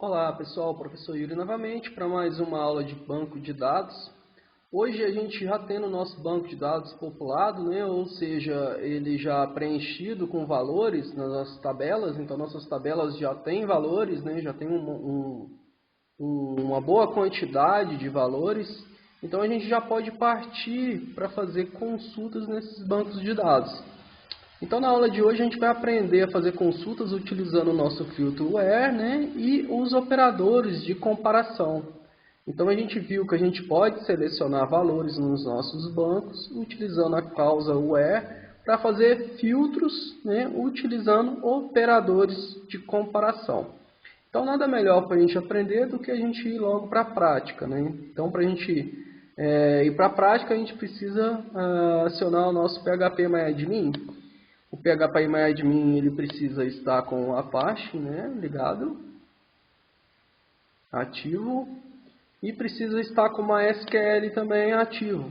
Olá pessoal, professor Yuri novamente para mais uma aula de banco de dados. Hoje a gente já tem no nosso banco de dados populado, né? Ou seja, ele já preenchido com valores nas nossas tabelas, então nossas tabelas já têm valores, né? Já tem uma boa quantidade de valores, então a gente já pode partir para fazer consultas nesses bancos de dados. Então, na aula de hoje, a gente vai aprender a fazer consultas utilizando o nosso filtro where, né, e os operadores de comparação. Então, a gente viu que a gente pode selecionar valores nos nossos bancos utilizando a cláusula where para fazer filtros, né, utilizando operadores de comparação. Então, nada melhor para a gente aprender do que a gente ir logo para a prática, né? Então, para a gente ir para a prática, a gente precisa acionar o nosso PHP-MyAdmin. O PHP-MyAdmin ele precisa estar com o Apache, né, ligado, ativo, e precisa estar com uma SQL também ativo,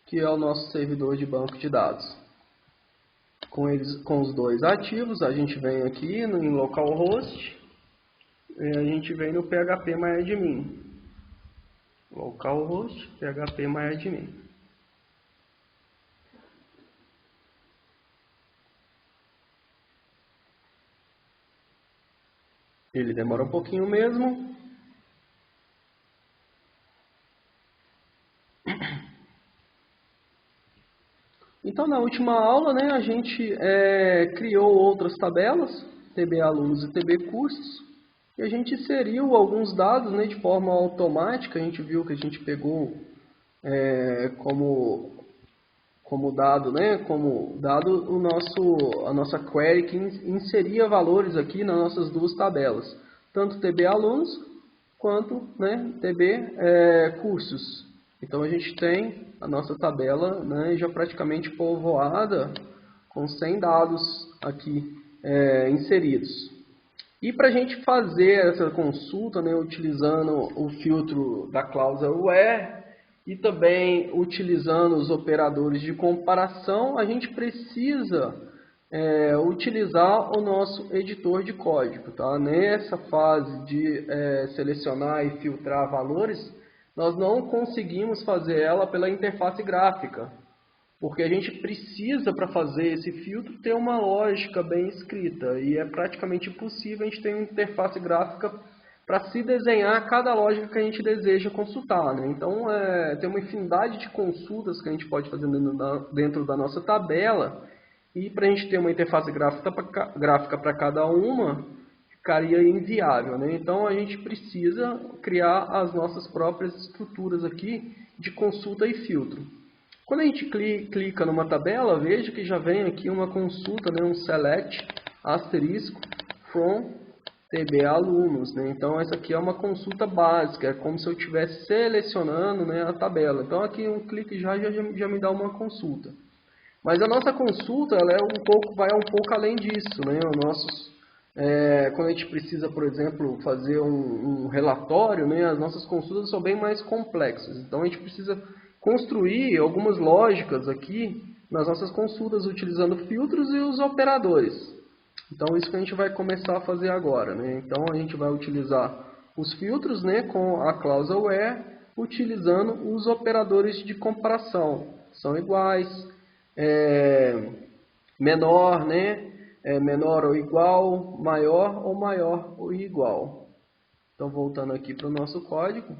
que é o nosso servidor de banco de dados. Com os dois ativos, a gente vem aqui em localhost, e a gente vem no PHP-MyAdmin. Localhost, PHP-MyAdmin. Ele demora um pouquinho mesmo. Então, na última aula, né, a gente criou outras tabelas, TB Alunos e TB Cursos, e a gente inseriu alguns dados, né, de forma automática. A gente viu que a gente pegou como dado, né, a nossa query que inseria valores aqui nas nossas duas tabelas, tanto TB Alunos quanto, né, TB Cursos. Então a gente tem a nossa tabela, né, já praticamente povoada com 100 dados aqui inseridos. E para a gente fazer essa consulta, né, utilizando o filtro da cláusula where e também utilizando os operadores de comparação, a gente precisa utilizar o nosso editor de código. Tá? Nessa fase de selecionar e filtrar valores, nós não conseguimos fazer ela pela interface gráfica, porque a gente precisa, para fazer esse filtro, ter uma lógica bem escrita, e é praticamente impossível a gente ter uma interface gráfica para se desenhar cada lógica que a gente deseja consultar, né? Então, tem uma infinidade de consultas que a gente pode fazer dentro da nossa tabela, e para a gente ter uma interface gráfica para cada uma, ficaria inviável, né? Então, a gente precisa criar as nossas próprias estruturas aqui de consulta e filtro. Quando a gente clica numa tabela, veja que já vem aqui uma consulta, né, um select asterisco from TB alunos, né? Então essa aqui é uma consulta básica, é como se eu estivesse selecionando, né, a tabela. Então aqui um clique já me dá uma consulta. Mas a nossa consulta ela vai um pouco além disso, né? Quando a gente precisa, por exemplo, fazer um relatório, né, as nossas consultas são bem mais complexas. Então a gente precisa construir algumas lógicas aqui nas nossas consultas, utilizando filtros e os operadores. Então, isso que a gente vai começar a fazer agora, né? Então, a gente vai utilizar os filtros, né, com a cláusula where, utilizando os operadores de comparação. São iguais, menor, né, menor ou igual, maior ou igual. Então, voltando aqui para o nosso código.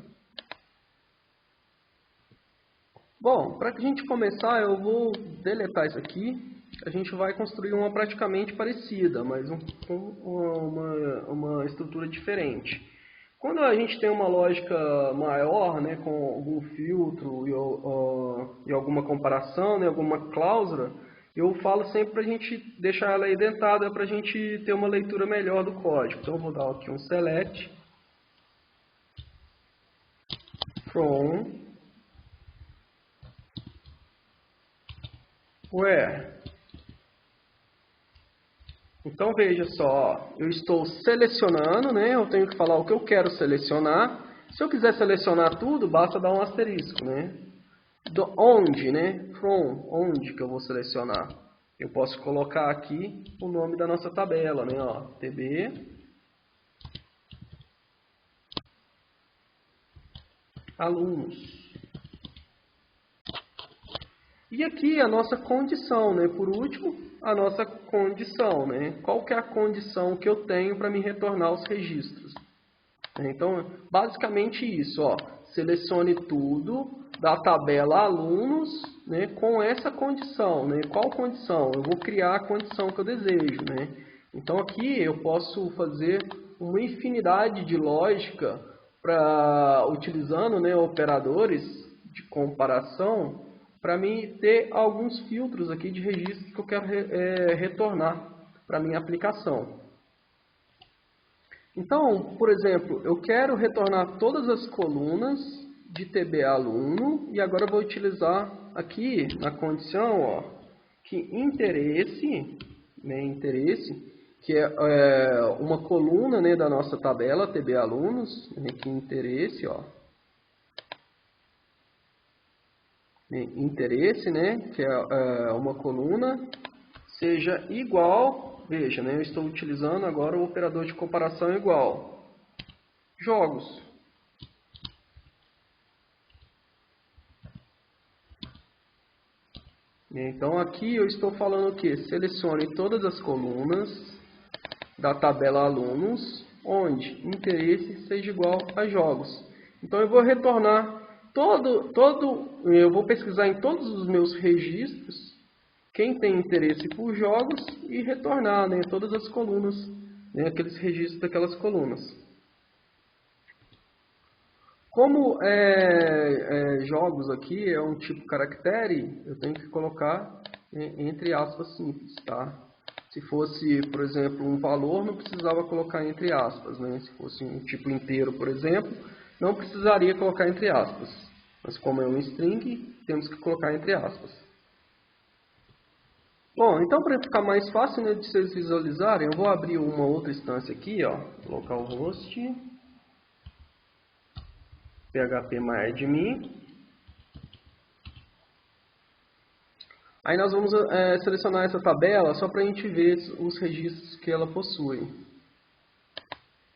Bom, para que a gente começar, eu vou deletar isso aqui. A gente vai construir uma praticamente parecida, mas uma estrutura diferente. Quando a gente tem uma lógica maior, né, com algum filtro e alguma comparação, né, alguma cláusula, eu falo sempre para a gente deixar ela indentada para a gente ter uma leitura melhor do código. Então, eu vou dar aqui um select from where. Então veja só, eu estou selecionando, né? Eu tenho que falar o que eu quero selecionar. Se eu quiser selecionar tudo, basta dar um asterisco, né? Onde, né? From, onde que eu vou selecionar? Eu posso colocar aqui o nome da nossa tabela, né? Ó, TB alunos. E aqui a nossa condição, né? Por último, a nossa condição, né? Qual que é a condição que eu tenho para me retornar os registros? Então, basicamente isso, ó. Selecione tudo da tabela alunos, né, com essa condição, né? Qual condição? Eu vou criar a condição que eu desejo, né? Então aqui eu posso fazer uma infinidade de lógica utilizando, né, operadores de comparação para mim ter alguns filtros aqui de registros que eu quero retornar para minha aplicação. Então, por exemplo, eu quero retornar todas as colunas de TB aluno e agora eu vou utilizar aqui na condição, ó, que interesse, né, que é uma coluna, né, da nossa tabela TB alunos, né, que interesse, ó, interesse, né, que é uma coluna, seja igual, veja, né, eu estou utilizando agora o operador de comparação igual, jogos. Então aqui eu estou falando o que? Selecione todas as colunas da tabela alunos, onde interesse seja igual a jogos. Então eu vou retornar eu vou pesquisar em todos os meus registros quem tem interesse por jogos e retornar, né, todas as colunas, né, aqueles registros daquelas colunas. Como jogos aqui é um tipo caractere, eu tenho que colocar entre aspas simples, tá? Se fosse, por exemplo, um valor, não precisava colocar entre aspas, né? Se fosse um tipo inteiro, por exemplo, não precisaria colocar entre aspas. Mas como é um string, temos que colocar entre aspas. Bom, então para ficar mais fácil, né, de vocês visualizarem, eu vou abrir uma outra instância aqui, ó, localhost, phpMyAdmin. Aí nós vamos selecionar essa tabela só para a gente ver os registros que ela possui.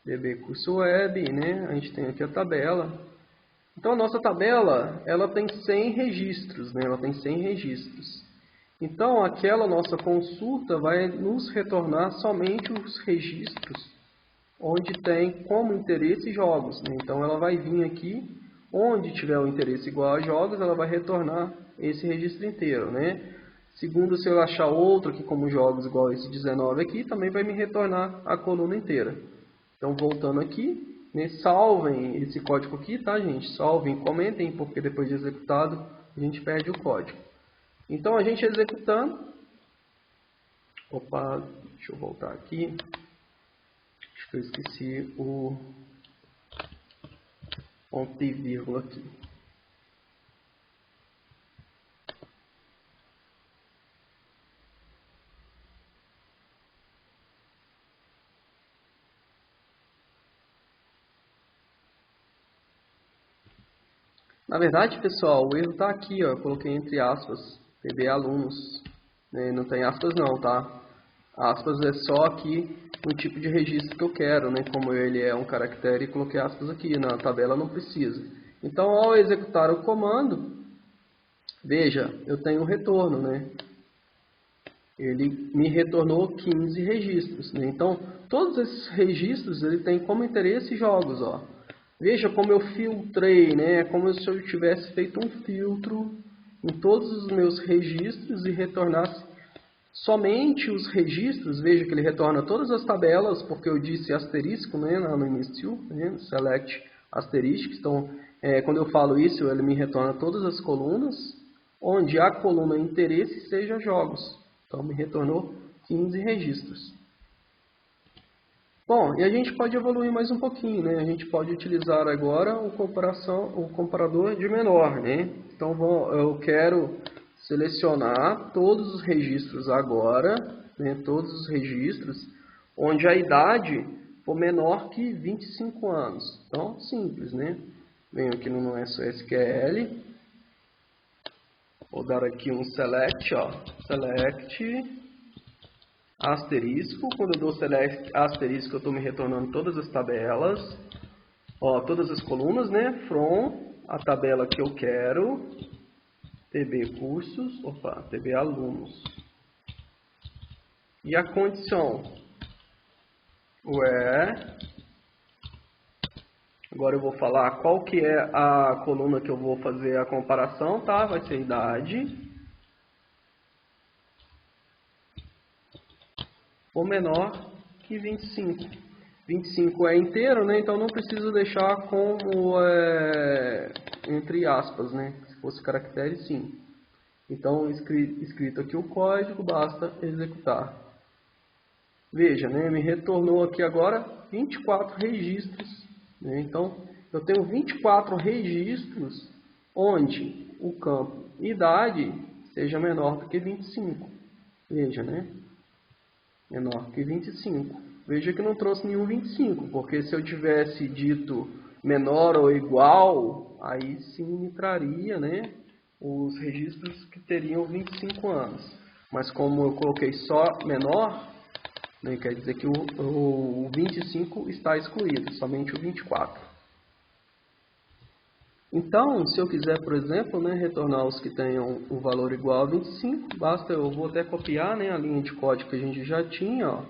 DB curso web, né? A gente tem aqui a tabela. Então a nossa tabela, ela tem 100 registros, né? Ela tem 100 registros. Então aquela nossa consulta vai nos retornar somente os registros onde tem como interesse jogos, né? Então ela vai vir aqui, onde tiver o interesse igual a jogos, ela vai retornar esse registro inteiro, né? Segundo, se eu achar outro aqui como jogos igual esse 19 aqui, também vai me retornar a coluna inteira. Então voltando aqui, né, salvem esse código aqui, tá, gente? Salvem, comentem, porque depois de executado a gente perde o código. Então a gente executando, opa, deixa eu voltar aqui. Acho que eu esqueci o ponto e vírgula aqui. Na verdade, pessoal, o erro está aqui, ó. Eu coloquei entre aspas, TB alunos. Né? Não tem aspas não, tá? Aspas é só aqui o tipo de registro que eu quero, né? Como ele é um caractere, coloquei aspas aqui, na tabela não precisa. Então, ao executar o comando, veja, eu tenho um retorno, né? Ele me retornou 15 registros, né? Então, todos esses registros, ele tem como interesse jogos, ó. Veja como eu filtrei, né? Como se eu tivesse feito um filtro em todos os meus registros e retornasse somente os registros. Veja que ele retorna todas as tabelas, porque eu disse asterisco, né, no início, né, select asterisco. Então, quando eu falo isso, ele me retorna todas as colunas, onde a coluna interesse seja jogos. Então, me retornou 15 registros. Bom, e a gente pode evoluir mais um pouquinho, né? A gente pode utilizar agora o comparador de menor, né? Então, eu quero selecionar todos os registros agora, né? Todos os registros, onde a idade for menor que 25 anos. Então, simples, né? Venho aqui no SQL, vou dar aqui um select, ó, select asterisco. Quando eu dou select asterisco, eu estou me retornando todas as tabelas, ó, todas as colunas, né? From a tabela que eu quero, TB cursos, TB alunos. E a condição, where, agora eu vou falar qual que é a coluna que eu vou fazer a comparação, tá? Vai ser idade, ou menor que 25. 25 é inteiro, né? Então não preciso deixar como entre aspas, né? Se fosse caractere, sim. Então, escrito aqui o código, basta executar. Veja, né? Me retornou aqui agora 24 registros. Né? Então, eu tenho 24 registros onde o campo idade seja menor do que 25. Veja, né? Menor que 25. Veja que não trouxe nenhum 25, porque se eu tivesse dito menor ou igual, aí sim me traria, né, os registros que teriam 25 anos. Mas como eu coloquei só menor, né, quer dizer que o 25 está excluído, somente o 24. Então, se eu quiser, por exemplo, né, retornar os que tenham o valor igual a 25, basta, eu vou até copiar, né, a linha de código que a gente já tinha, ó.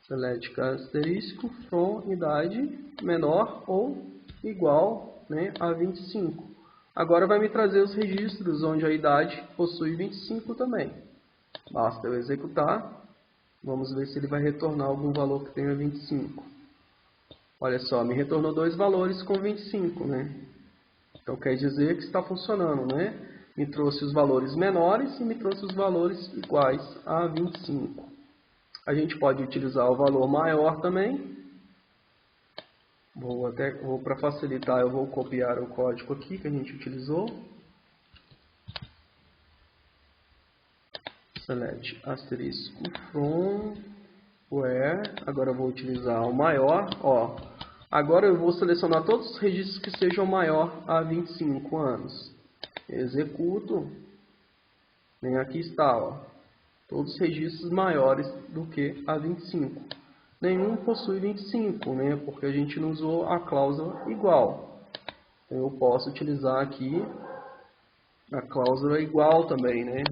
Select asterisco from idade menor ou igual, né, a 25. Agora vai me trazer os registros onde a idade possui 25 também. Basta eu executar. Vamos ver se ele vai retornar algum valor que tenha 25. Olha só, me retornou dois valores com 25, né? Então quer dizer que está funcionando, né? Me trouxe os valores menores e me trouxe os valores iguais a 25. A gente pode utilizar o valor maior também. Para facilitar, eu vou copiar o código aqui que a gente utilizou. Select asterisco from where. Agora eu vou utilizar o maior. Ó, agora eu vou selecionar todos os registros que sejam maior a 25 anos. Executo. E aqui está, ó, todos os registros maiores do que a 25. Nenhum possui 25, né? Porque a gente não usou a cláusula igual. Eu posso utilizar aqui a cláusula igual também, né?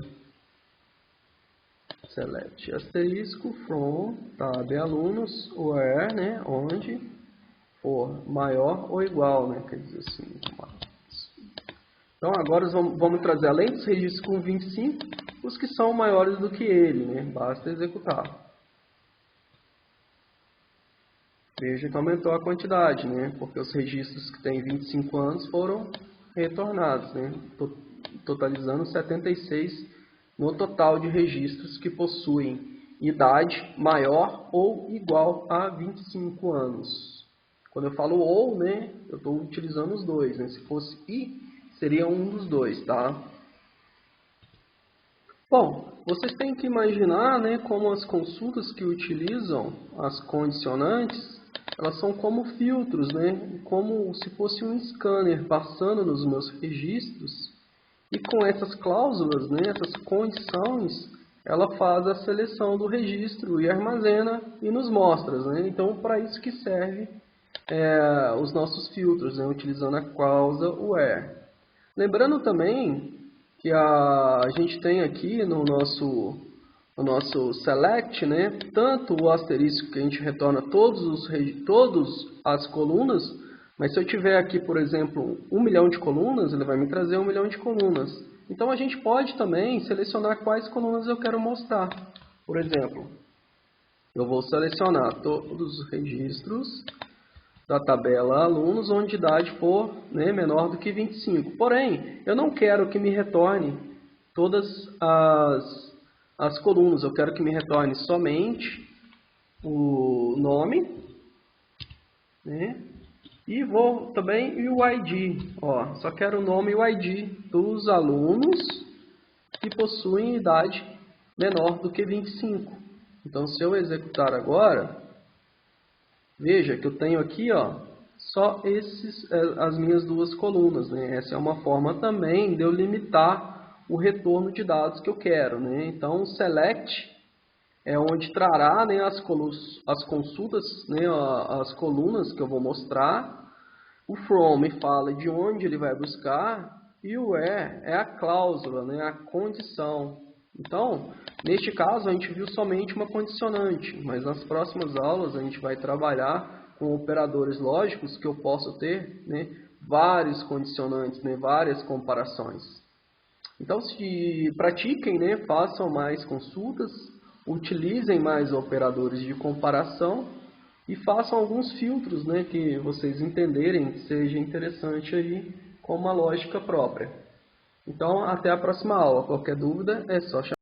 Select asterisco from tab alunos where, né? Onde for maior ou igual, né? Quer dizer assim. Então agora vamos trazer, além dos registros com 25, os que são maiores do que ele, né? Basta executar. Veja que aumentou a quantidade, né? Porque os registros que têm 25 anos foram retornados, né? Totalizando 76 no total de registros que possuem idade maior ou igual a 25 anos. Quando eu falo ou, né? Eu estou utilizando os dois, né? Se fosse e, seria um dos dois, tá? Bom, vocês têm que imaginar, né, como as consultas que utilizam as condicionantes, elas são como filtros, né, como se fosse um scanner passando nos meus registros, e com essas cláusulas, né, essas condições, ela faz a seleção do registro e armazena e nos mostra, né? Então, para isso que serve os nossos filtros, né, utilizando a cláusula where. Lembrando também que a gente tem aqui no nosso select, né, tanto o asterisco que a gente retorna todas as colunas, mas se eu tiver aqui, por exemplo, 1 milhão de colunas, ele vai me trazer 1 milhão de colunas. Então a gente pode também selecionar quais colunas eu quero mostrar. Por exemplo, eu vou selecionar todos os registros da tabela alunos onde a idade for, né, menor do que 25. Porém, eu não quero que me retorne todas as colunas. Eu quero que me retorne somente o nome, né, e vou também e o ID. Ó, só quero o nome e o ID dos alunos que possuem idade menor do que 25. Então, se eu executar agora, veja que eu tenho aqui, ó, só as minhas duas colunas, né? Essa é uma forma também de eu limitar o retorno de dados que eu quero, né? Então, o select é onde trará, né, as consultas, né, as colunas que eu vou mostrar. O from fala de onde ele vai buscar e o where é a cláusula, né, a condição. Então, neste caso, a gente viu somente uma condicionante, mas nas próximas aulas a gente vai trabalhar com operadores lógicos que eu posso ter, né, vários condicionantes, né, várias comparações. Então, se pratiquem, né, façam mais consultas, utilizem mais operadores de comparação e façam alguns filtros, né, que vocês entenderem que seja interessante aí com uma lógica própria. Então, até a próxima aula. Qualquer dúvida é só chamar.